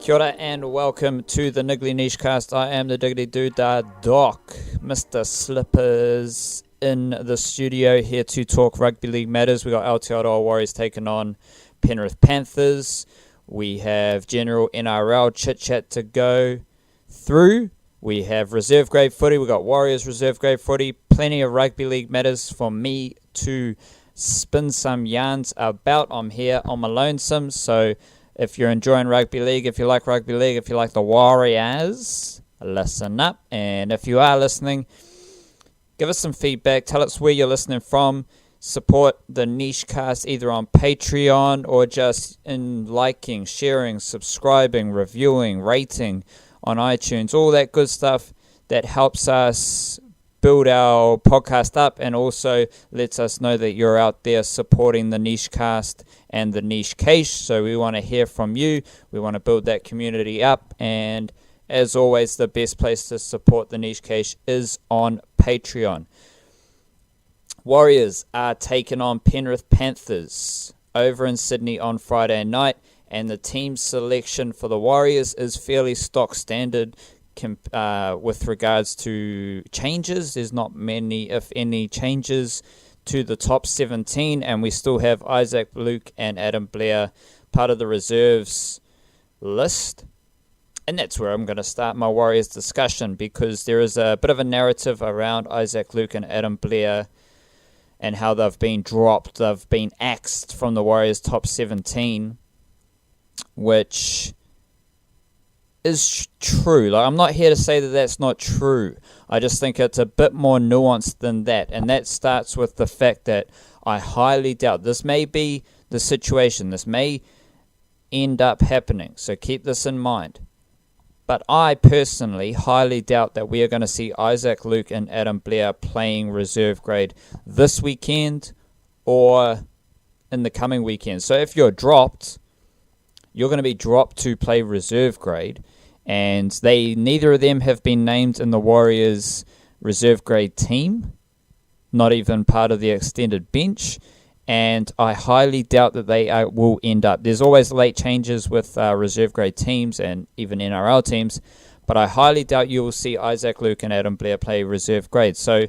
Kia ora and welcome to the Niggly Niche Cast. I am the Diggity Doodah Doc, Mr. Slippers in the studio here to talk rugby league matters. We got Aotearoa Warriors taking on Penrith Panthers. We have general NRL chit-chat to go through. We have reserve grade footy. We got Warriors reserve grade footy. Plenty of rugby league matters for me to spin some yarns about. I'm here on my lonesome, so if you're enjoying rugby league, if you like rugby league, if you like the Warriors, listen up. And if you are listening, give us some feedback. Tell us where you're listening from. Support the Niche Cast either on Patreon or just in liking, sharing, subscribing, reviewing, rating on iTunes. All that good stuff that helps us build our podcast up and also lets us know that you're out there supporting the Niche Cast and the Niche Cache. So we want to hear from you. We want to build that community up. And as always, the best place to support the Niche Cache is on Patreon. Warriors are taking on Penrith Panthers over in Sydney on Friday night. And the team selection for the Warriors is fairly stock standard with regards to changes. There's not many, if any, changes to the top 17, and we still have Issac Luke and Adam Blair part of the reserves list. And that's where I'm going to start my Warriors discussion, because there is a bit of a narrative around Issac Luke and Adam Blair and how they've been dropped, they've been axed from the Warriors top 17, which is true. Like, I'm not here to say that that's not true. I just think it's a bit more nuanced than that. And that starts with the fact that I highly doubt, this may be the situation, this may end up happening, so keep this in mind. But I personally highly doubt that we are going to see Issac Luke and Adam Blair playing reserve grade this weekend or in the coming weekend. So if you're dropped, you're going to be dropped to play reserve grade, and neither of them have been named in the Warriors reserve grade team, not even part of the extended bench, and I highly doubt that they will end up. There's always late changes with reserve grade teams and even NRL teams, but I highly doubt you will see Issac Luke and Adam Blair play reserve grade. So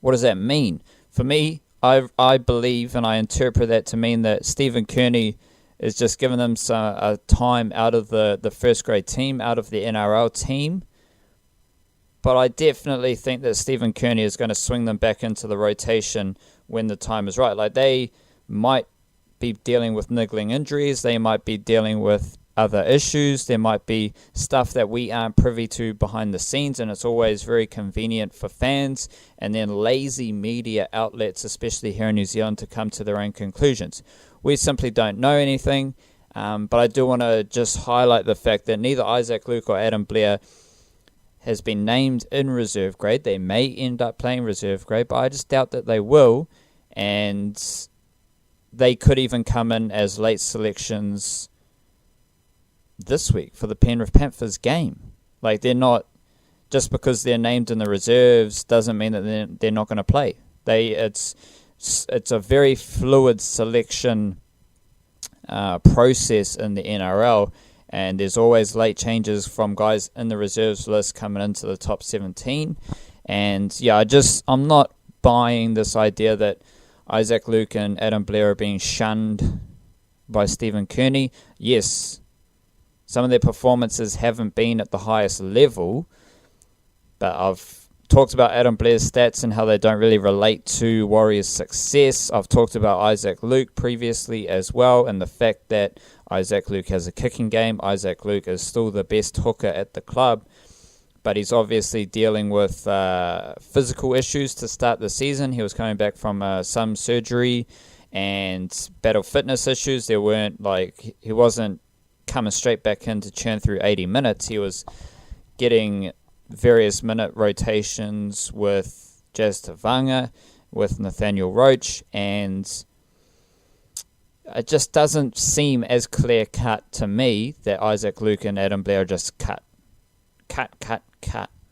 what does that mean? For me, I believe and I interpret that to mean that Stephen Kearney is just giving them some time out of the first grade team, out of the NRL team. But I definitely think that Stephen Kearney is going to swing them back into the rotation when the time is right. Like, they might be dealing with niggling injuries. They might be dealing with other issues. There might be stuff that we aren't privy to behind the scenes, and it's always very convenient for fans and then lazy media outlets, especially here in New Zealand, to come to their own conclusions. We simply don't know anything, but I do want to just highlight the fact that neither Issac Luke or Adam Blair has been named in reserve grade. They may end up playing reserve grade, but I just doubt that they will, and they could even come in as late selections this week for the Penrith Panthers game. Like, they're not, just because they're named in the reserves doesn't mean that they're not going to play. It's a very fluid selection process in the NRL, and there's always late changes from guys in the reserves list coming into the top 17. And yeah, I'm not buying this idea that Issac Luke and Adam Blair are being shunned by Stephen Kearney. Yes, some of their performances haven't been at the highest level, but I've talked about Adam Blair's stats and how they don't really relate to Warriors' success. I've talked about Issac Luke previously as well, and the fact that Issac Luke has a kicking game. Issac Luke is still the best hooker at the club, but he's obviously dealing with physical issues to start the season. He was coming back from some surgery and battle fitness issues. He wasn't coming straight back in to churn through 80 minutes. He was getting various minute rotations with Jazz Tavanga, with Nathaniel Roach, and it just doesn't seem as clear-cut to me that Issac Luke and Adam Blair are just cut.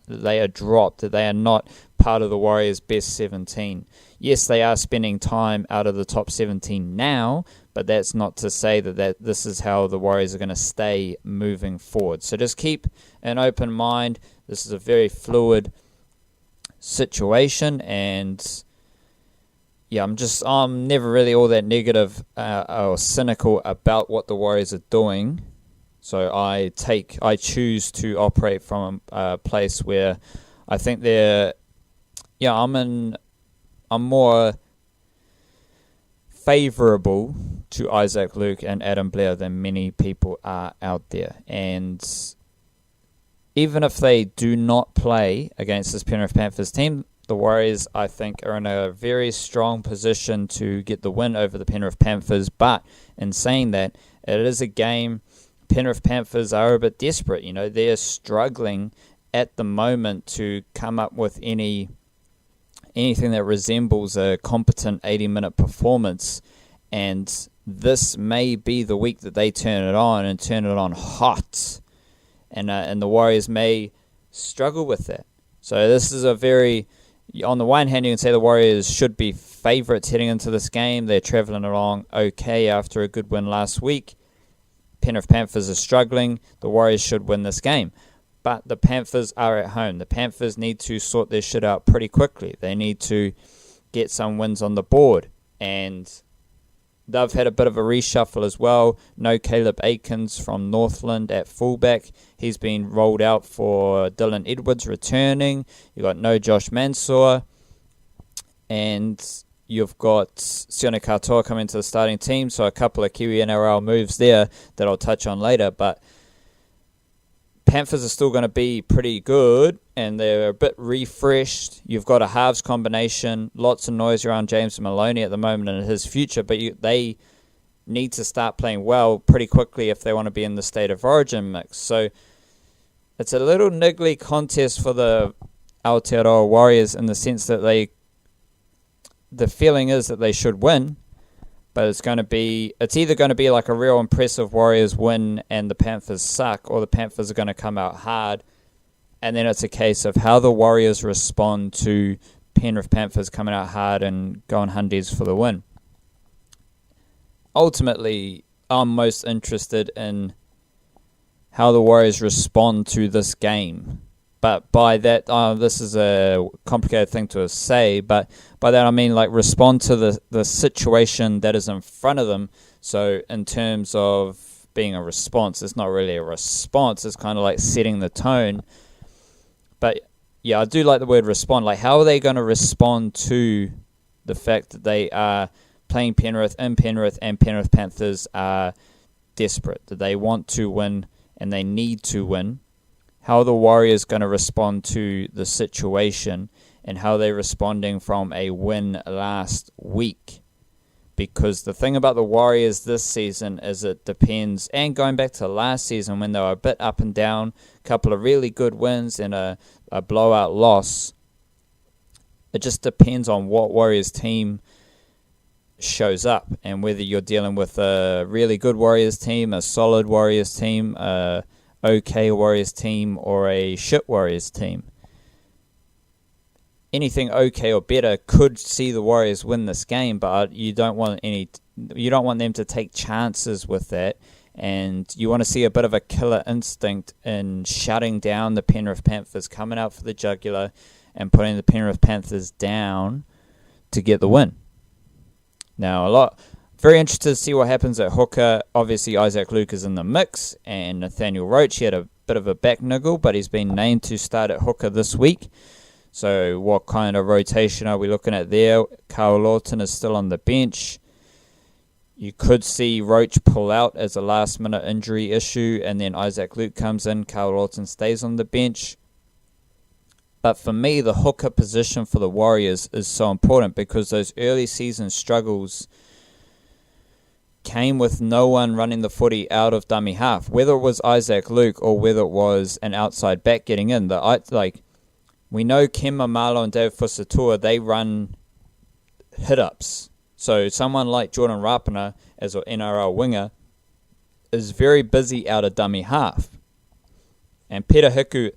They are dropped, that they are not part of the Warriors' best 17. Yes, they are spending time out of the top 17 now, but that's not to say that this is how the Warriors are going to stay moving forward. So just keep an open mind. This is a very fluid situation, and yeah, I'm never really all that negative or cynical about what the Warriors are doing. So I choose to operate from a place where I think I'm more favourable to Issac Luke and Adam Blair than many people are out there. And even if they do not play against this Penrith Panthers team, the Warriors, I think, are in a very strong position to get the win over the Penrith Panthers. But in saying that, it is a game. Penrith Panthers are a bit desperate. You know, they're struggling at the moment to come up with anything that resembles a competent 80-minute performance. And this may be the week that they turn it on and turn it on hot. And the Warriors may struggle with that. So this is on the one hand, you can say the Warriors should be favourites heading into this game. They're travelling along okay after a good win last week. Penrith Panthers are struggling. The Warriors should win this game. But the Panthers are at home. The Panthers need to sort their shit out pretty quickly. They need to get some wins on the board. And they've had a bit of a reshuffle as well. No Caleb Aikens from Northland at fullback. He's been rolled out for Dylan Edwards returning. You've got no Josh Mansour. And you've got Sione Katoa coming to the starting team. So a couple of Kiwi NRL moves there that I'll touch on later. But Panthers are still going to be pretty good, and they're a bit refreshed. You've got a halves combination, lots of noise around James Maloney at the moment and his future, but they need to start playing well pretty quickly if they want to be in the State of Origin mix. So it's a little niggly contest for the Aotearoa Warriors in the sense that the feeling is that they should win, but it's either going to be like a real impressive Warriors win and the Panthers suck, or the Panthers are going to come out hard, and then it's a case of how the Warriors respond to Penrith Panthers coming out hard and going hundies for the win. Ultimately, I'm most interested in how the Warriors respond to this game. But by that, this is a complicated thing to say, but by that I mean like respond to the situation that is in front of them. So in terms of being a response, it's not really a response, it's kind of like setting the tone. But yeah, I do like the word respond. Like, how are they going to respond to the fact that they are playing Penrith in Penrith and Penrith Panthers are desperate, that they want to win and they need to win? How are the Warriors going to respond to the situation, and how they're responding from a win last week? Because the thing about the Warriors this season is it depends, and going back to last season when they were a bit up and down, a couple of really good wins and a blowout loss, it just depends on what Warriors team shows up and whether you're dealing with a really good Warriors team, a solid Warriors team, okay Warriors team, or a shit Warriors team. Anything okay or better could see the Warriors win this game, but you don't want them to take chances with that, and you want to see a bit of a killer instinct in shutting down the Penrith Panthers, coming out for the jugular and putting the Penrith Panthers down to get the win. Now, very interested to see what happens at hooker. Obviously, Issac Luke is in the mix, and Nathaniel Roach, he had a bit of a back niggle, but he's been named to start at hooker this week. So what kind of rotation are we looking at there? Carl Lawton is still on the bench. You could see Roach pull out as a last-minute injury issue, and then Issac Luke comes in. Carl Lawton stays on the bench. But for me, the hooker position for the Warriors is so important because those early season struggles came with no one running the footy out of dummy half, whether it was Issac Luke or whether it was an outside back getting in. We know Ken Mamalo and David Fusatua, they run hit-ups. So someone like Jordan Rapana as an NRL winger is very busy out of dummy half. And Peter Hiku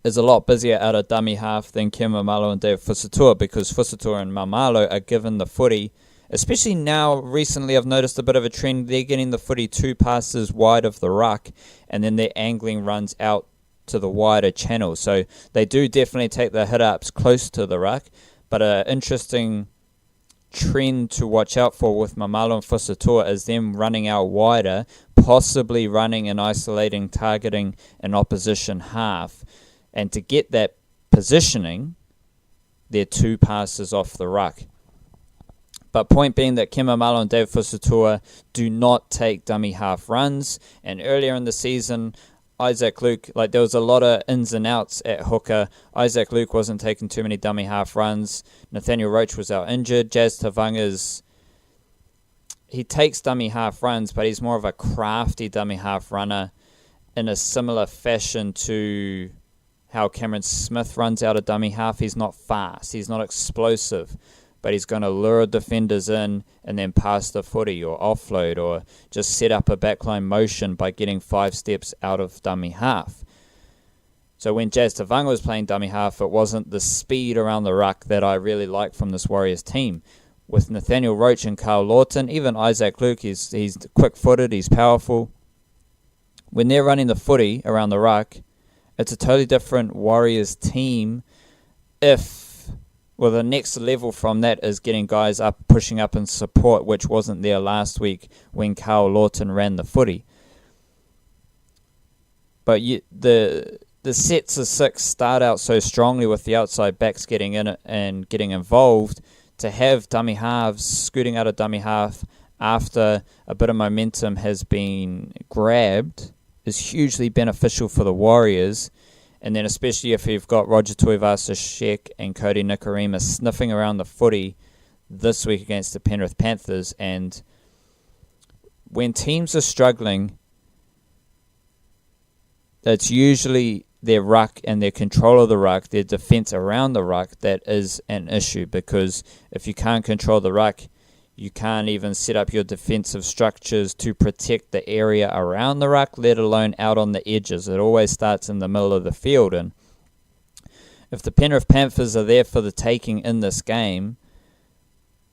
is a lot busier out of dummy half than Kim Mamalo and Dave Fusatua, because Fusatua and Mamalo are given the footy. Especially now, recently, I've noticed a bit of a trend. They're getting the footy 2 passes wide of the ruck, and then they're angling runs out to the wider channel. So they do definitely take the hit-ups close to the ruck, but an interesting trend to watch out for with Mamalo and Fusatua is them running out wider, possibly running and isolating, targeting an opposition half. And to get that positioning, they're 2 passes off the ruck. But point being that Kim Mamalo and Dave Fusatua do not take dummy half runs. And earlier in the season, Issac Luke, there was a lot of ins and outs at hooker. Issac Luke wasn't taking too many dummy half runs. Nathaniel Roach was out injured. Jazz Tavanga's, he takes dummy half runs, but he's more of a crafty dummy half runner in a similar fashion to how Cameron Smith runs out of dummy half. He's not fast. He's not explosive. But he's going to lure defenders in and then pass the footy or offload or just set up a backline motion by getting 5 steps out of dummy half. So when Jazz Tavanga was playing dummy half, it wasn't the speed around the ruck that I really like from this Warriors team. With Nathaniel Roach and Carl Lawton, even Issac Luke, he's quick-footed, he's powerful. When they're running the footy around the ruck, it's a totally different Warriors team the next level from that is getting guys up, pushing up in support, which wasn't there last week when Carl Lawton ran the footy. But the sets of 6 start out so strongly with the outside backs getting in it and getting involved. To have dummy halves scooting out of dummy half after a bit of momentum has been grabbed is hugely beneficial for the Warriors. And then especially if you've got Roger Tuivasa-Sheck and Cody Nikorima sniffing around the footy this week against the Penrith Panthers. And when teams are struggling, it's usually their ruck and their control of the ruck, their defence around the ruck, that is an issue. Because if you can't control the ruck, you can't even set up your defensive structures to protect the area around the ruck, let alone out on the edges. It always starts in the middle of the field. And if the Penrith Panthers are there for the taking in this game,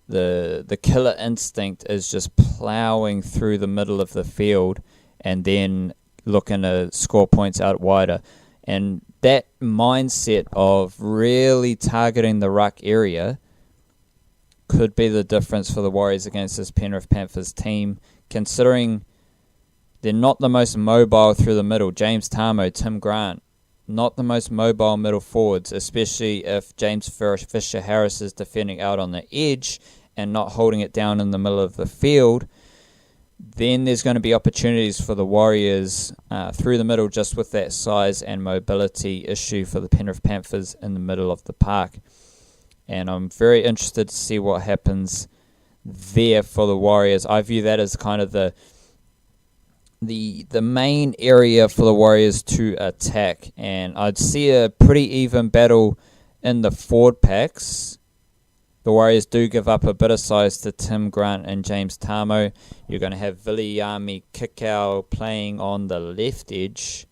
the killer instinct is just ploughing through the middle of the field and then looking to score points out wider. And that mindset of really targeting the ruck area could be the difference for the Warriors against this Penrith Panthers team, considering they're not the most mobile through the middle. James Tarmo, Tim Grant, not the most mobile middle forwards, especially if James Fisher-Harris is defending out on the edge and not holding it down in the middle of the field. Then there's going to be opportunities for the Warriors through the middle, just with that size and mobility issue for the Penrith Panthers in the middle of the park. And I'm very interested to see what happens there for the Warriors. I view that as kind of the main area for the Warriors to attack. And I'd see a pretty even battle in the forward packs. The Warriors do give up a bit of size to Tim Grant and James Tarmo. You're going to have Viliami Kikau playing on the left edge,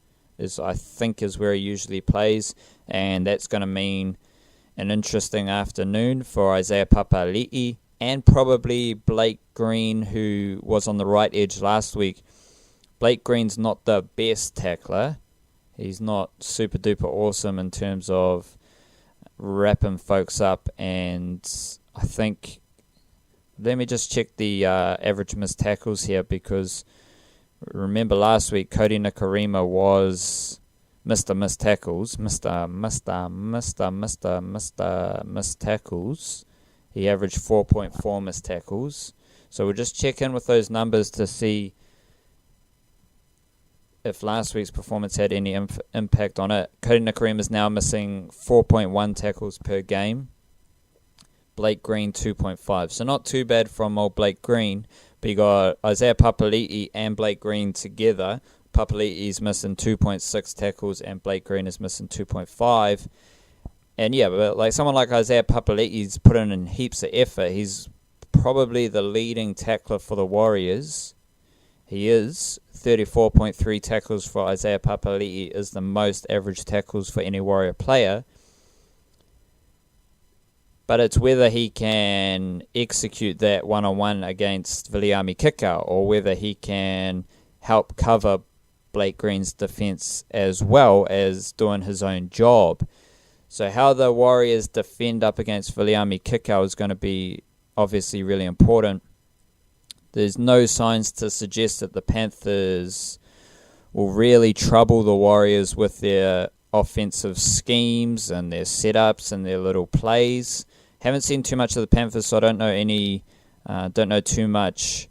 I think is where he usually plays. And that's going to mean an interesting afternoon for Isaiah Papali'i and probably Blake Green, who was on the right edge last week. Blake Green's not the best tackler. He's not super duper awesome in terms of wrapping folks up, and I think, let me just check the average missed tackles here, because remember last week Cody Nikorima was Mr. Missed Tackles. Mr. Missed Tackles. He averaged 4.4 missed tackles. So we'll just check in with those numbers to see if last week's performance had any impact on it. Cody Nikorima is now missing 4.1 tackles per game. Blake Green 2.5. So not too bad from old Blake Green. But you got Isaiah Papali'i and Blake Green together. Papali'i's missing 2.6 tackles and Blake Green is missing 2.5. And yeah, but someone like Isaiah Papali'i's put in heaps of effort. He's probably the leading tackler for the Warriors. He is 34.3 tackles for Isaiah Papali'i is the most average tackles for any Warrior player. But it's whether he can execute that one-on-one against Viliami Kikau, or whether he can help cover Blake Green's defence as well as doing his own job. So how the Warriors defend up against Viliami Kikau is going to be obviously really important. There's no signs to suggest that the Panthers will really trouble the Warriors with their offensive schemes and their setups and their little plays. Haven't seen too much of the Panthers, so I don't know too much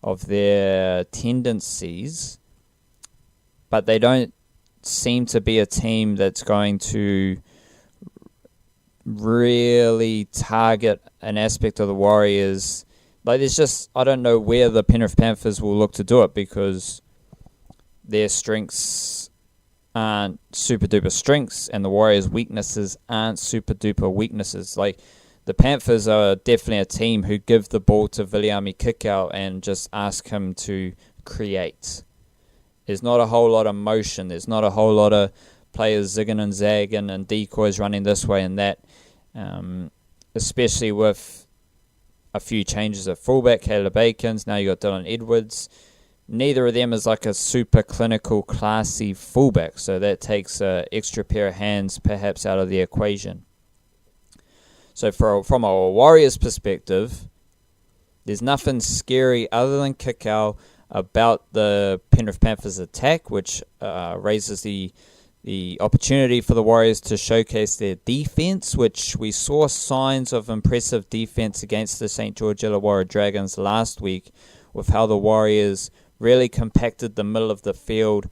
of their tendencies. But they don't seem to be a team that's going to really target an aspect of the Warriors. Like, there's just, I don't know where the Penrith Panthers will look to do it, because their strengths aren't super duper strengths and the Warriors' weaknesses aren't super duper weaknesses. Like, the Panthers are definitely a team who give the ball to Viliami Kikau and just ask him to create. There's not a whole lot of motion. There's not a whole lot of players zigging and zagging and decoys running this way and that, especially with a few changes at fullback. Caleb Aikens, now you got Dylan Edwards. Neither of them is like a super clinical, classy fullback, so that takes an extra pair of hands perhaps out of the equation. So from a Warriors perspective, there's nothing scary other than Kikau about the Penrith Panthers attack, which raises the opportunity for the Warriors to showcase their defense, which we saw signs of impressive defense against the St. George Illawarra Dragons last week, with how the Warriors really compacted the middle of the field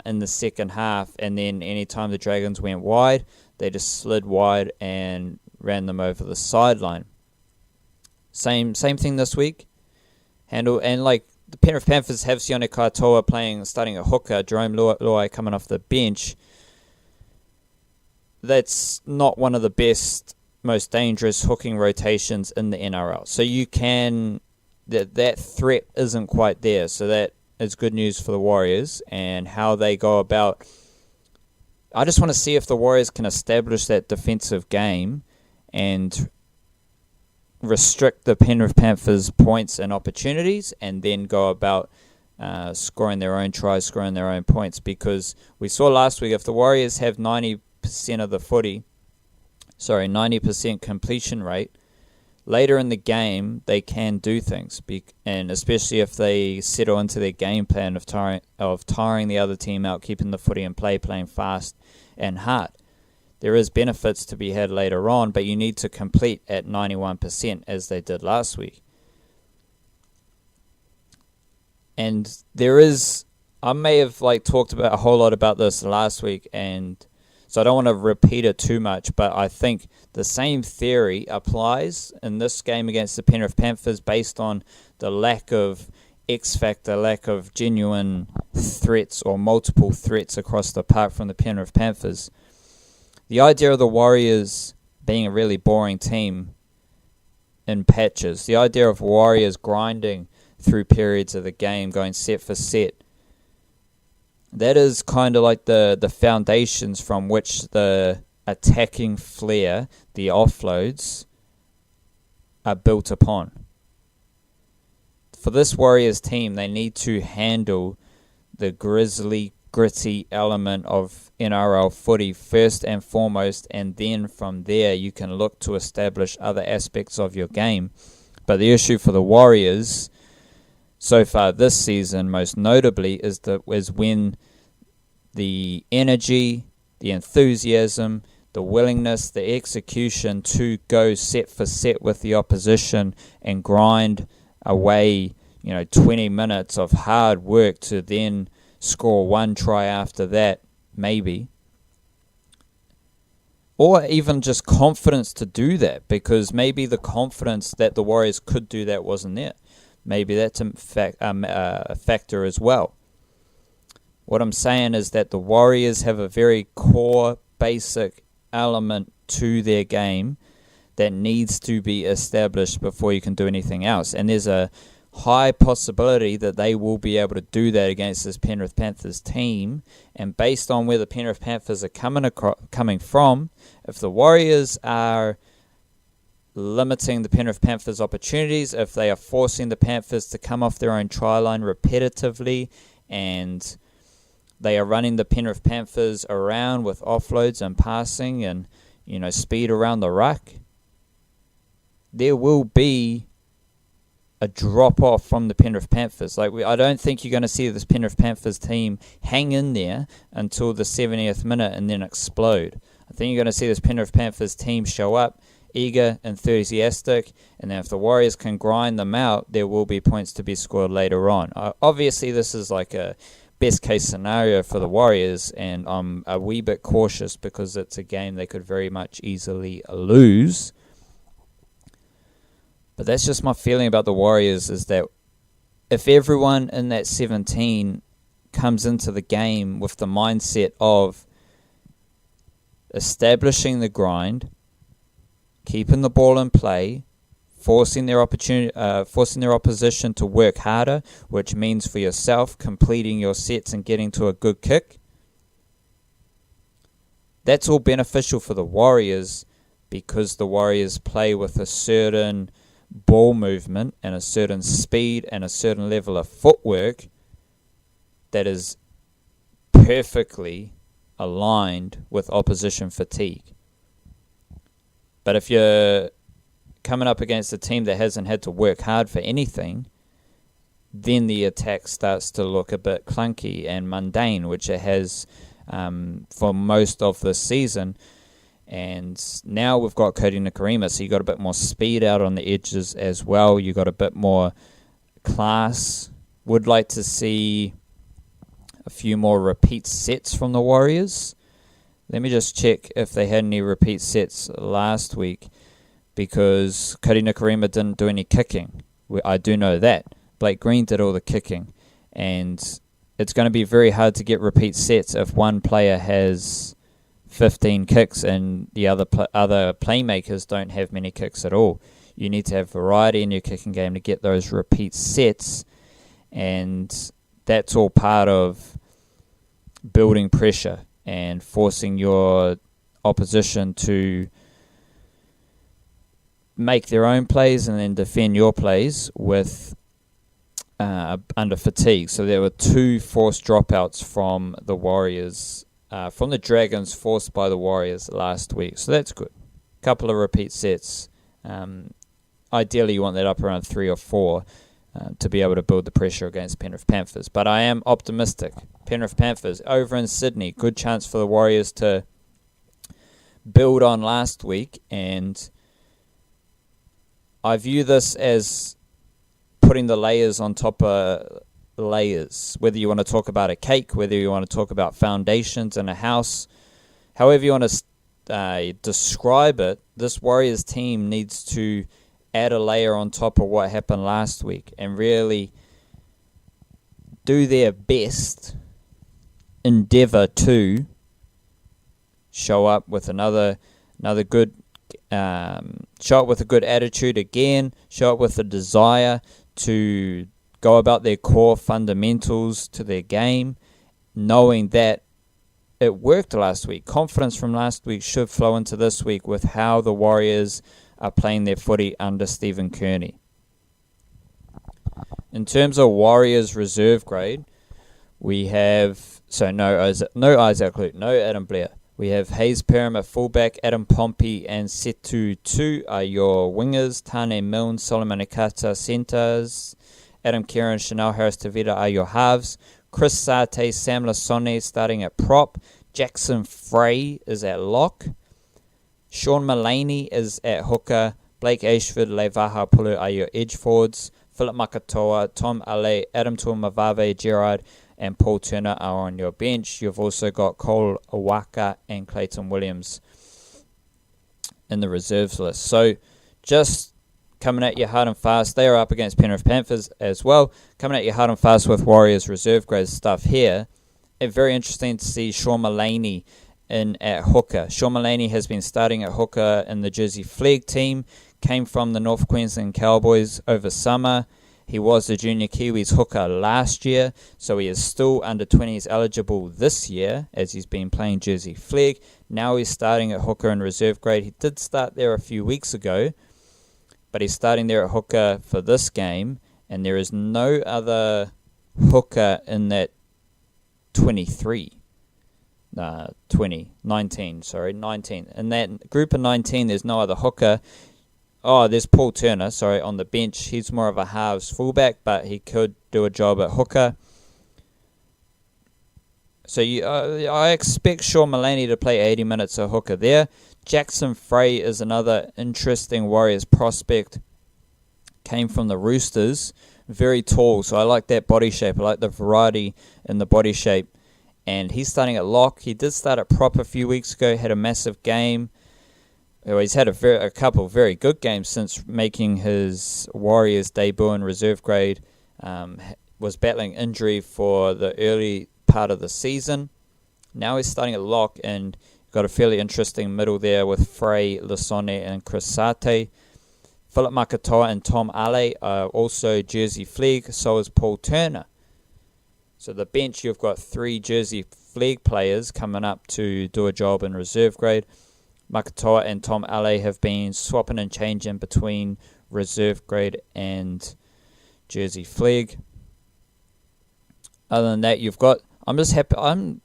in the second half, and then anytime the Dragons went wide, they just slid wide and ran them over the sideline. Same thing this week. The Penrith Panthers have Sione Katoa starting a hooker, Jahrome Hughes coming off the bench. That's not one of the best, most dangerous hooking rotations in the NRL. So that threat isn't quite there. So that is good news for the Warriors and how they go about. I just want to see if the Warriors can establish that defensive game and restrict the Penrith Panthers' points and opportunities, and then go about scoring their own tries, scoring their own points. Because we saw last week, if the Warriors have 90% of the 90% completion rate, later in the game they can do things, and especially if they settle into their game plan of tiring the other team out, keeping the footy in play, playing fast and hard. There is benefits to be had later on, but you need to complete at 91% as they did last week. And I may have talked about a whole lot about this last week, and so I don't want to repeat it too much, but I think the same theory applies in this game against the Penrith Panthers based on the lack of X-factor, lack of genuine threats or multiple threats across the park from the Penrith Panthers. The idea of the Warriors being a really boring team in patches, the idea of Warriors grinding through periods of the game, going set for set, that is kind of like the foundations from which the attacking flair, the offloads, are built upon. For this Warriors team, they need to handle the gritty element of NRL footy first and foremost, and then from there you can look to establish other aspects of your game. But the issue for the Warriors so far this season, most notably, is when the energy, the enthusiasm, the willingness, the execution to go set for set with the opposition and grind away, 20 minutes of hard work to then score one try after that, maybe. Or even just confidence to do that, because maybe the confidence that the Warriors could do that wasn't there. Maybe that's a factor as well. What I'm saying is that the Warriors have a very core, basic element to their game that needs to be established before you can do anything else. And there's a high possibility that they will be able to do that against this Penrith Panthers team. And based on where the Penrith Panthers are coming from, if the Warriors are limiting the Penrith Panthers' opportunities, if they are forcing the Panthers to come off their own try line repetitively, and they are running the Penrith Panthers around with offloads and passing and, speed around the ruck, there will be a drop-off from the Penrith Panthers. I don't think you're going to see this Penrith Panthers team hang in there until the 70th minute and then explode. I think you're going to see this Penrith Panthers team show up eager, enthusiastic, and then if the Warriors can grind them out, there will be points to be scored later on. Obviously, this is like a best-case scenario for the Warriors, and I'm a wee bit cautious because it's a game they could very much easily lose. But that's just my feeling about the Warriors, is that if everyone in that 17 comes into the game with the mindset of establishing the grind, keeping the ball in play, forcing their opposition to work harder, which means for yourself completing your sets and getting to a good kick, that's all beneficial for the Warriors, because the Warriors play with a certain ball movement and a certain speed and a certain level of footwork that is perfectly aligned with opposition fatigue. But if you're coming up against a team that hasn't had to work hard for anything, then the attack starts to look a bit clunky and mundane, which it has for most of this season. And now we've got Cody Nikorima, so you got a bit more speed out on the edges as well. You got a bit more class. Would like to see a few more repeat sets from the Warriors. Let me just check if they had any repeat sets last week, because Cody Nikorima didn't do any kicking. I do know that. Blake Green did all the kicking, and it's going to be very hard to get repeat sets if one player has 15 kicks and the other playmakers don't have many kicks at all. You need to have variety in your kicking game to get those repeat sets, and that's all part of building pressure and forcing your opposition to make their own plays and then defend your plays with under fatigue. So there were 2 forced dropouts from the Warriors, from the Dragons, forced by the Warriors last week. So that's good. Couple of repeat sets. Ideally, you want that up around 3 or 4 to be able to build the pressure against Penrith Panthers. But I am optimistic. Penrith Panthers over in Sydney. Good chance for the Warriors to build on last week. And I view this as putting the layers on top of layers. Whether you want to talk about a cake, whether you want to talk about foundations in a house, however you want to describe it, this Warriors team needs to add a layer on top of what happened last week and really do their best endeavour to show up with another good show up with a good attitude again, show up with a desire to go about their core fundamentals to their game, knowing that it worked last week. Confidence from last week should flow into this week with how the Warriors are playing their footy under Stephen Kearney. In terms of Warriors reserve grade, we have no Issac Luke, no Adam Blair. We have Hayes Perham at fullback, Adam Pompey and Setu Tu are your wingers, Tane Milne, Solomon Akata centres, Adam Kieran, Chanel Harris-Tavita are your halves, Chris Sate, Sam Lasone starting at prop, Jackson Frey is at lock, Sean Mullaney is at hooker, Blake Ashford, Levaha Pulu are your edge forwards, Philip Makatoa, Tom Ale, Adam Tuamavave, Gerard and Paul Turner are on your bench. You've also got Cole Awaka and Clayton Williams in the reserves list. So just coming at you hard and fast. They are up against Penrith Panthers as well. Coming at you hard and fast with Warriors reserve grade stuff here. It's very interesting to see Sean Mullaney in at hooker. Sean Mullaney has been starting at hooker in the Jersey Flegg team. Came from the North Queensland Cowboys over summer. He was the Junior Kiwis hooker last year, so he is still under 20s eligible this year as he's been playing Jersey Flegg. Now he's starting at hooker in reserve grade. He did start there a few weeks ago, but he's starting there at hooker for this game, and there is no other hooker in that 19. In that group of 19, there's no other hooker. Oh, there's Paul Turner, on the bench. He's more of a halves fullback, but he could do a job at hooker. So I expect Sean Mullaney to play 80 minutes at hooker there. Jackson Frey is another interesting Warriors prospect. Came from the Roosters. Very tall, so I like that body shape. I like the variety in the body shape. And he's starting at lock. He did start at prop a few weeks ago, had a massive game. He's had a couple of very good games since making his Warriors debut in reserve grade. Was battling injury for the early part of the season. Now he's starting at lock, and got a fairly interesting middle there with Frey, Lasone, and Chris Sate. Philip Makatoa and Tom Ale are also Jersey Flegg, so is Paul Turner. So the bench, you've got 3 Jersey Flegg players coming up to do a job in reserve grade. Makatoa and Tom Ale have been swapping and changing between reserve grade and Jersey Flegg. Other than that, you've got... I'm just happy...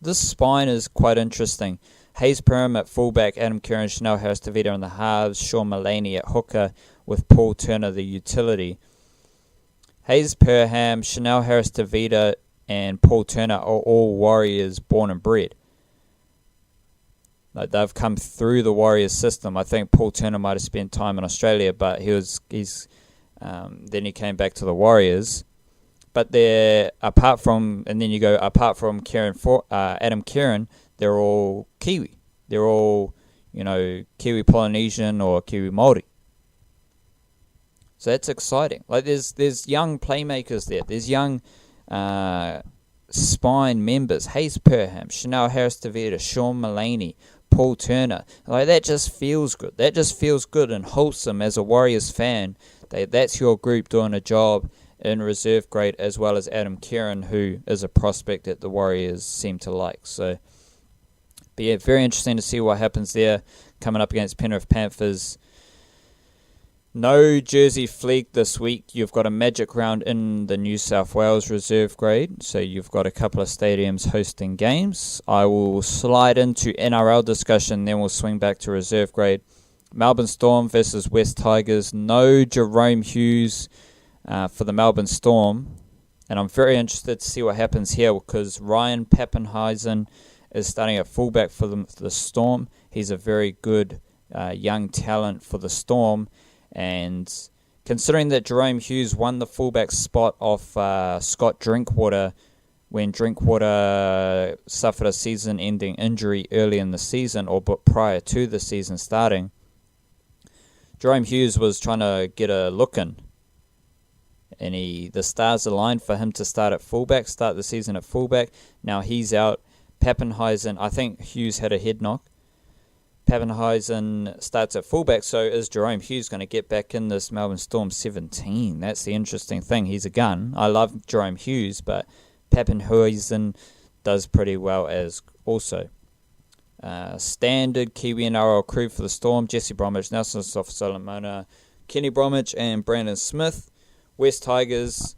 This spine is quite interesting. Hayes Perham at fullback, Adam Kieran, Chanel Harris-Tavita on the halves, Sean Mullaney at hooker with Paul Turner the utility. Hayes Perham, Chanel Harris-Tavita and Paul Turner are all Warriors born and bred. Like, they've come through the Warriors system. I think Paul Turner might have spent time in Australia, but then he came back to the Warriors. But apart from Adam Kieran, they're all Kiwi. They're all, Kiwi Polynesian or Kiwi Māori. So that's exciting. Like, there's young playmakers there. There's young spine members. Hayes Perham, Chanel Harris-Tavita, Sean Mullaney, Paul Turner. Like, that just feels good. That just feels good and wholesome as a Warriors fan. That's your group doing a job in reserve grade, as well as Adam Kieran, who is a prospect that the Warriors seem to like. So, but yeah, very interesting to see what happens there coming up against Penrith Panthers. No Jersey Flegg this week. You've got a magic round in the New South Wales reserve grade, so you've got a couple of stadiums hosting games. I will slide into NRL discussion, then we'll swing back to reserve grade. Melbourne Storm versus West Tigers. No Jahrome Hughes for the Melbourne Storm, and I'm very interested to see what happens here because Ryan Pappenheisen is starting at fullback for the Storm. He's a very good young talent for the Storm. And considering that Jahrome Hughes won the fullback spot off Scott Drinkwater when Drinkwater suffered a season-ending injury early in the season but prior to the season starting, Jahrome Hughes was trying to get a look in. And the stars aligned for him to start the season at fullback. Now he's out. Pappenheisen, I think Hughes had a head knock. Pappenheisen starts at fullback, so is Jahrome Hughes going to get back in this Melbourne Storm 17? That's the interesting thing. He's a gun. I love Jahrome Hughes, but Pappenheisen does pretty well as also. Standard Kiwi NRL crew for the Storm: Jesse Bromwich, Nelson Solomona, Kenny Bromwich, and Brandon Smith. West Tigers,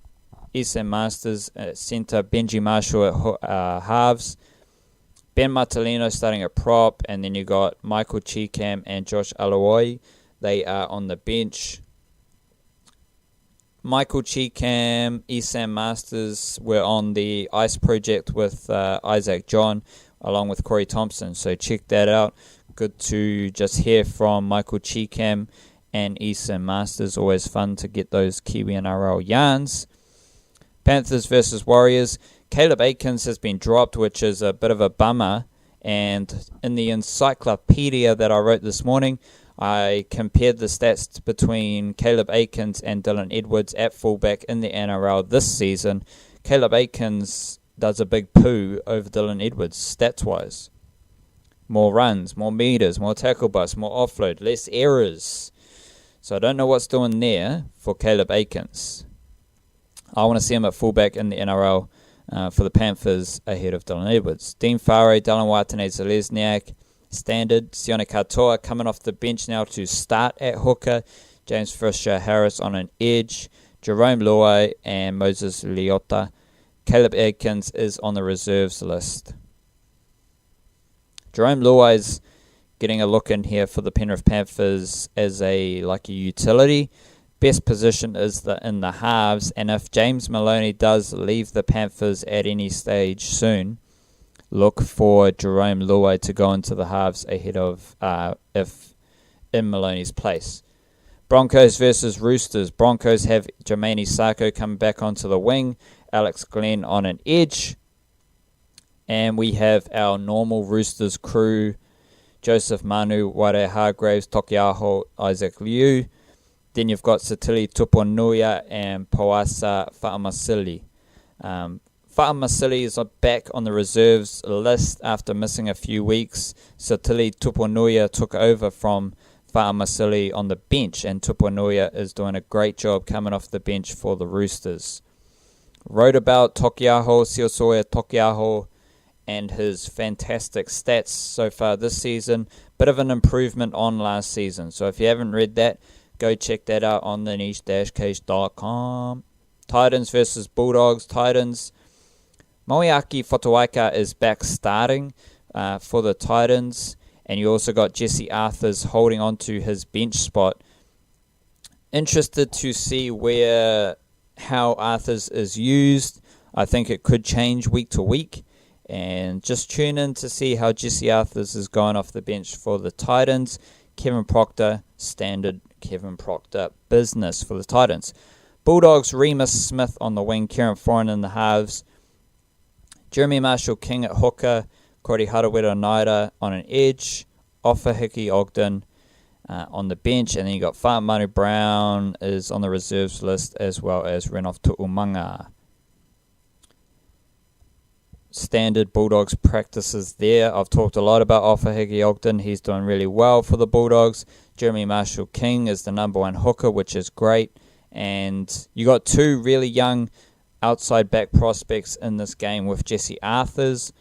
Esan Masters at centre, Benji Marshall at halves, Ben Martellino starting at prop, and then you got Michael Cheekham and Josh Alawai. They are on the bench. Michael Cheekham, Esan Masters were on the ICE project with Isaac John, along with Corey Thompson. So check that out. Good to just hear from Michael Cheekham and Esan Masters. Always fun to get those Kiwi NRL yarns. Panthers versus Warriors. Caleb Aikens has been dropped, which is a bit of a bummer. And in the encyclopedia that I wrote this morning, I compared the stats between Caleb Aikens and Dylan Edwards at fullback in the NRL this season. Caleb Aikens does a big poo over Dylan Edwards, stats-wise. More runs, more meters, more tackle busts, more offload, less errors. So I don't know what's doing there for Caleb Aikens. I want to see him at fullback in the NRL for the Panthers ahead of Dylan Edwards. Dean Whare, Dylan Watene-Zelezniak, standard. Sione Katoa coming off the bench now to start at hooker. James Fisher-Harris on an edge. Jahrome Hughes and Moses Leota. Caleb Adkins is on the reserves list. Jahrome Hughes getting a look in here for the Penrith Panthers as a utility. Best position is in the halves, and if James Maloney does leave the Panthers at any stage soon, look for Jahrome Hughes to go into the halves ahead of if in Maloney's place. Broncos versus Roosters. Broncos have Jermaine Issac coming back onto the wing, Alex Glenn on an edge, and we have our normal Roosters crew: Joseph Manu, Ware Hargraves, Tokiaho, Issac Luke. Then you've got Satili Tuponuia and Poasa Fa'amasili. Fa'amasili is back on the reserves list after missing a few weeks. Satili Tuponuia took over from Fa'amasili on the bench, and Tuponuia is doing a great job coming off the bench for the Roosters. Wrote about Tokiaho, Siosoya Tokiaho, and his fantastic stats so far this season. Bit of an improvement on last season. So if you haven't read that, go check that out on the niche-case.com. Titans versus Bulldogs. Titans. Moeaki Fotuaika is back starting for the Titans. And you also got Jesse Arthurs holding on to his bench spot. Interested to see how Arthurs is used. I think it could change week to week. And just tune in to see how Jesse Arthurs is going off the bench for the Titans. Kevin Proctor, standard Kevin Proctor business for the Titans. Bulldogs, Remus Smith on the wing, Kieran Foran in the halves, Jeremy Marshall-King at hooker, Cody Harawira-Naira on an edge, Ofahiki Ogden on the bench, and then you got Manu Brown is on the reserves list, as well as Renouf Tu'umanga. Standard Bulldogs practices there. I've talked a lot about Ofahiki Ogden. He's doing really well for the Bulldogs. Jeremy Marshall-King is the number one hooker, which is great. And you got two really young outside back prospects in this game with Jesse Arthurs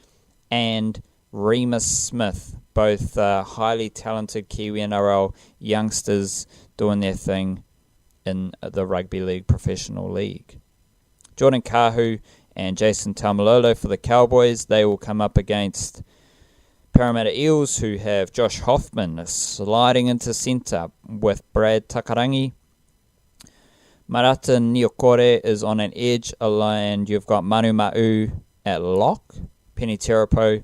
and Remus Smith, both highly talented Kiwi NRL youngsters doing their thing in the Rugby League Professional League. Jordan Kahu and Jason Taumalolo for the Cowboys. They will come up against Parramatta Eels, who have Josh Hoffman sliding into centre with Brad Takarangi. Marata Niokore is on an edge, and you've got Manu Ma'u at lock. Penny Terapo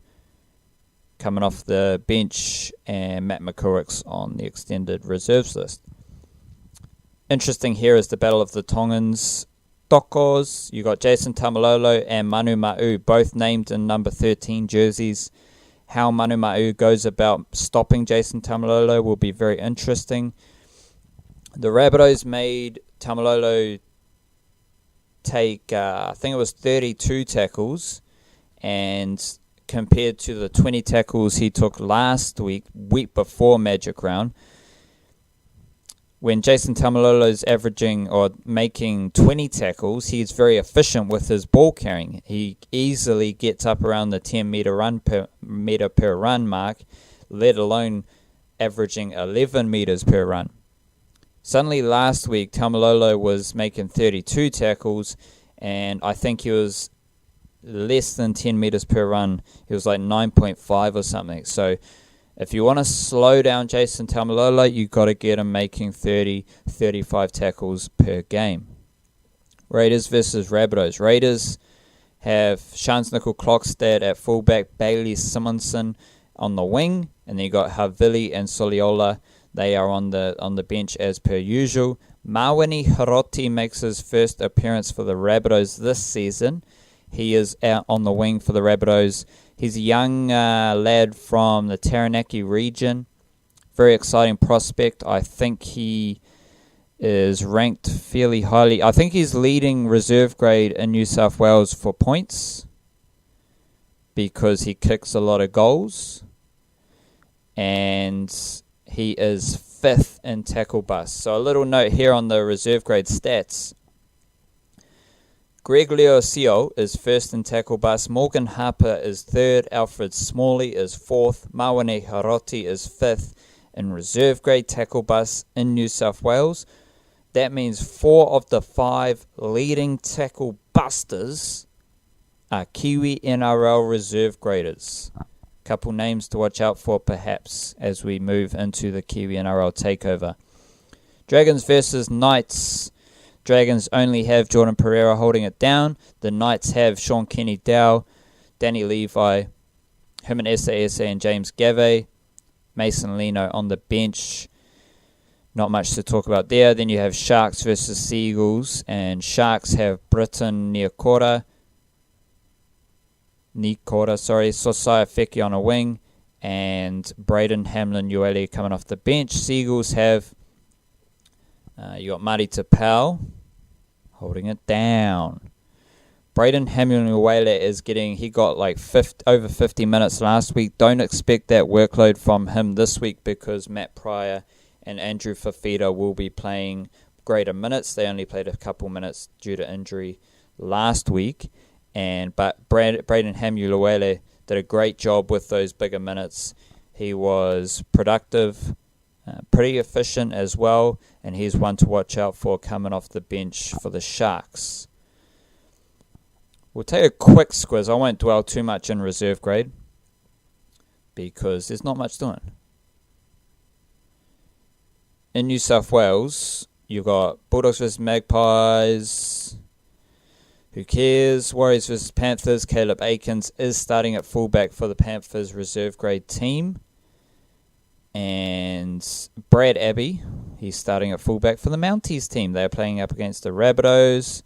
coming off the bench, and Matt McCorrick's on the extended reserves list. Interesting here is the Battle of the Tongans. Tokos, you got Jason Taumalolo and Manu Ma'u, both named in number 13 jerseys. How Manu Ma'u goes about stopping Jason Taumalolo will be very interesting. The Rabbitohs made Taumalolo take, I think it was 32 tackles, and compared to the 20 tackles he took last week before Magic Round, when Jason Taumalolo is averaging or making 20 tackles, he's very efficient with his ball carrying. He easily gets up around the 10 meter per run mark, let alone averaging 11 meters per run. Suddenly last week, Taumalolo was making 32 tackles, and I think he was less than 10 meters per run. He was like 9.5 or something. So if you want to slow down Jason Taumalolo, you've got to get him making 30, 35 tackles per game. Raiders versus Rabbitohs. Raiders have Shans Nickel-Klokstad at fullback, Bailey Simonson on the wing, and then you got Havili and Soliola. They are on the bench as per usual. Mawini Hiroti makes his first appearance for the Rabbitohs this season. He is out on the wing for the Rabbitohs. He's a young lad from the Taranaki region. Very exciting prospect. I think he is ranked fairly highly. I think he's leading reserve grade in New South Wales for points because he kicks a lot of goals. And he is 5th in tackle bust. So a little note here on the reserve grade stats. Greg Leosio is first in tackle bus. Morgan Harper is third. Alfred Smalley is fourth. Mawane Haroti is fifth in reserve grade tackle bus in New South Wales. That means 4 of the 5 leading tackle busters are Kiwi NRL reserve graders. Couple names to watch out for perhaps as we move into the Kiwi NRL takeover. Dragons versus Knights. Dragons only have Jordan Pereira holding it down. The Knights have Sean Kenny-Dow, Danny Levi, Herman Esa and James Gavey, Mason Lino on the bench. Not much to talk about there. Then you have Sharks versus Seagulls, and Sharks have Britton Nikora, Sosaya Feki on a wing, and Braden Hamlin-Uele coming off the bench. Seagulls have you got Marty Tapau holding it down. Braden Hamlin-Uele he got like over 50 minutes last week. Don't expect that workload from him this week because Matt Pryor and Andrew Fafita will be playing greater minutes. They only played a couple minutes due to injury last week. But Braden Hamlin-Uele did a great job with those bigger minutes. He was productive, pretty efficient as well, and he's one to watch out for coming off the bench for the Sharks. We'll take a quick squiz. I won't dwell too much in reserve grade because there's not much doing. In New South Wales, you've got Bulldogs versus Magpies. Who cares? Warriors versus Panthers. Caleb Aikens is starting at fullback for the Panthers reserve grade team. And Brad Abbey, he's starting at fullback for the Mounties team. They're playing up against the Rabbitohs.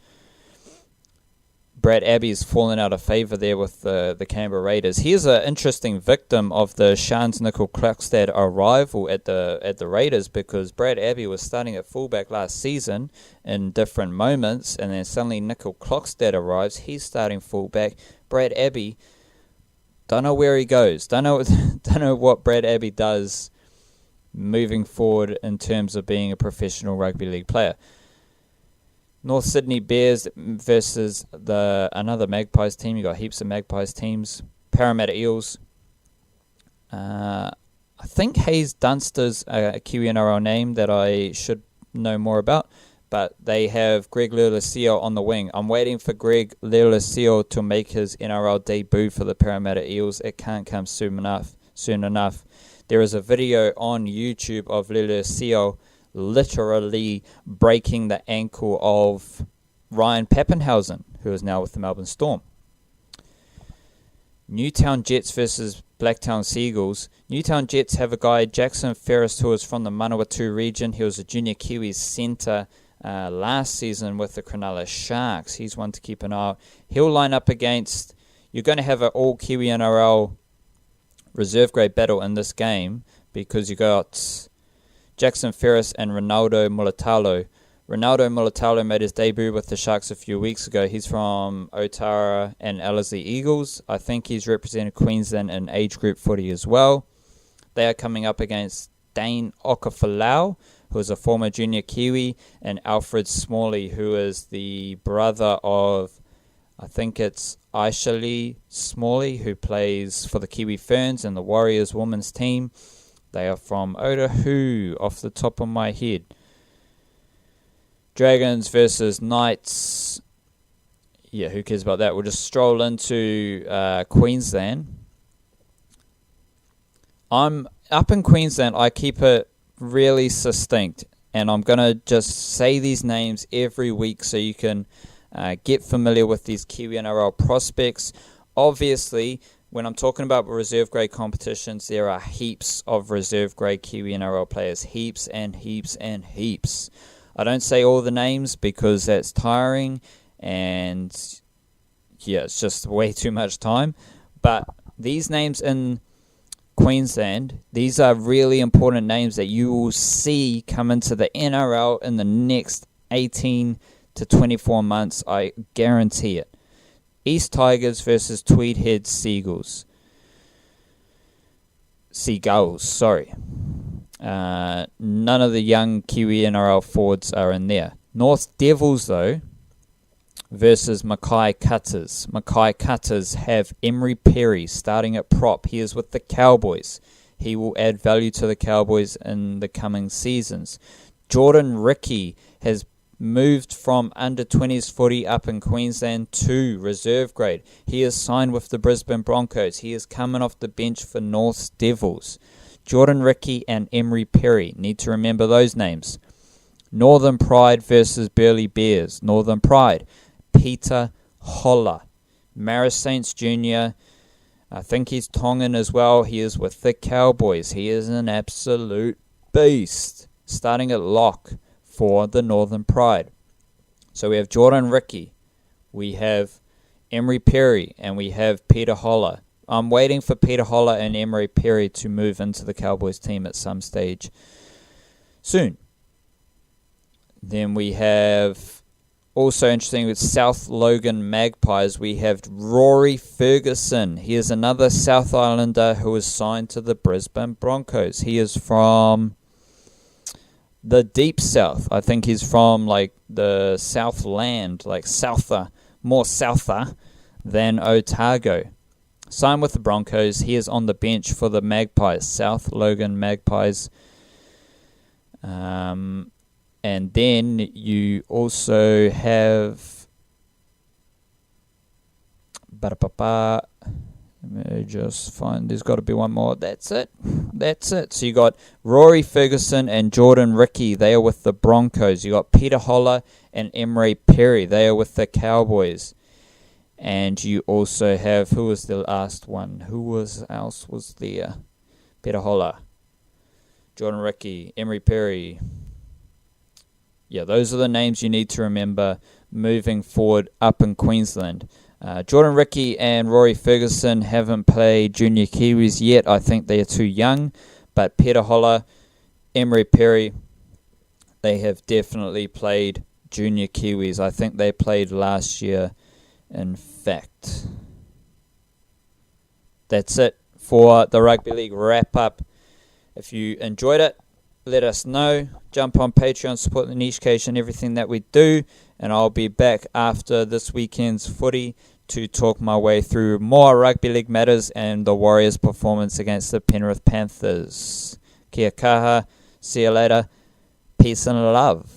Brad Abbey is falling out of favour there with the Canberra Raiders. He's an interesting victim of the Shans Nickel-Klokstad arrival at the Raiders because Brad Abbey was starting at fullback last season in different moments, and then suddenly Nickel-Klokstad arrives. He's starting fullback. Brad Abbey, don't know where he goes. Don't know what Brad Abbey does moving forward in terms of being a professional rugby league player. North Sydney Bears versus another Magpies team. You got heaps of Magpies teams. Parramatta Eels. I think Hayes Dunster's a Kiwi NRL name that I should know more about, but they have Greg Leolesio on the wing. I'm waiting for Greg Leolesio to make his NRL debut for the Parramatta Eels. It can't come soon enough. There is a video on YouTube of Leolesio literally breaking the ankle of Ryan Pappenhausen, who is now with the Melbourne Storm. Newtown Jets versus Blacktown Seagulls. Newtown Jets have a guy, Jackson Ferris, who is from the Manawatu region. He was a junior Kiwis centre last season with the Cronulla Sharks. He's one to keep an eye on. He'll line up against... You're going to have an all Kiwi NRL reserve grade battle in this game because you got Jackson Ferris and Ronaldo Mulatalo. Ronaldo Mulatalo made his debut with the Sharks a few weeks ago. He's from Otara and Ellerslie Eagles. I think he's represented Queensland in age group footy as well. They are coming up against Dane Okafalau, who is a former junior Kiwi, and Alfred Smalley, who is the brother of, I think it's Issac Smalley, who plays for the Kiwi Ferns and the Warriors women's team. They are from Otahu, off the top of my head. Dragons versus Knights. Yeah, who cares about that? We'll just stroll into Queensland. I'm up in Queensland. I keep it really succinct, and I'm going to just say these names every week so you can get familiar with these Kiwi NRL prospects. Obviously, when I'm talking about reserve grade competitions, there are heaps of reserve grade Kiwi NRL players. Heaps and heaps and heaps. I don't say all the names because that's tiring and yeah, it's just way too much time. But these names in Queensland, these are really important names that you will see come into the NRL in the next 18 to 24 months. I guarantee it. East Tigers versus Tweed Head Seagulls. None of the young Kiwi NRL forwards are in there. North Devils, though, versus Mackay Cutters. Mackay Cutters have Emery Perry starting at prop. He is with the Cowboys. He will add value to the Cowboys in the coming seasons. Jordan Ricky has moved from under-20s footy up in Queensland to reserve grade. He is signed with the Brisbane Broncos. He is coming off the bench for North's Devils. Jordan Ricky and Emery Perry. Need to remember those names. Northern Pride versus Burleigh Bears. Northern Pride. Peter Holler. Maris Saints Jr. I think he's Tongan as well. He is with the Cowboys. He is an absolute beast. Starting at lock for the Northern Pride. So we have Jordan Ricky. We have Emery Perry. And we have Peter Holler. I'm waiting for Peter Holler and Emery Perry to move into the Cowboys team at some stage soon. Then we have, also interesting with South Logan Magpies, we have Rory Ferguson. He is another South Islander who is signed to the Brisbane Broncos. He is from the deep south. I think he's from like the Southland, like souther, more souther than Otago. Signed with the Broncos. He is on the bench for the Magpies, South Logan Magpies. And then you also have... Let me just find... There's got to be one more. That's it. So you got Rory Ferguson and Jordan Ricky. They are with the Broncos. You got Peter Holler and Emery Perry. They are with the Cowboys. And you also have... Who was the last one? Else was there? Peter Holler, Jordan Ricky, Emery Perry... Yeah, those are the names you need to remember moving forward up in Queensland. Jordan Ricky and Rory Ferguson haven't played junior Kiwis yet. I think they are too young. But Peter Holler, Emery Perry, they have definitely played junior Kiwis. I think they played last year, in fact. That's it for the Rugby League wrap-up. If you enjoyed it, let us know. Jump on Patreon, support the Niche Cage and everything that we do. And I'll be back after this weekend's footy to talk my way through more Rugby League matters and the Warriors' performance against the Penrith Panthers. Kia kaha. See you later. Peace and love.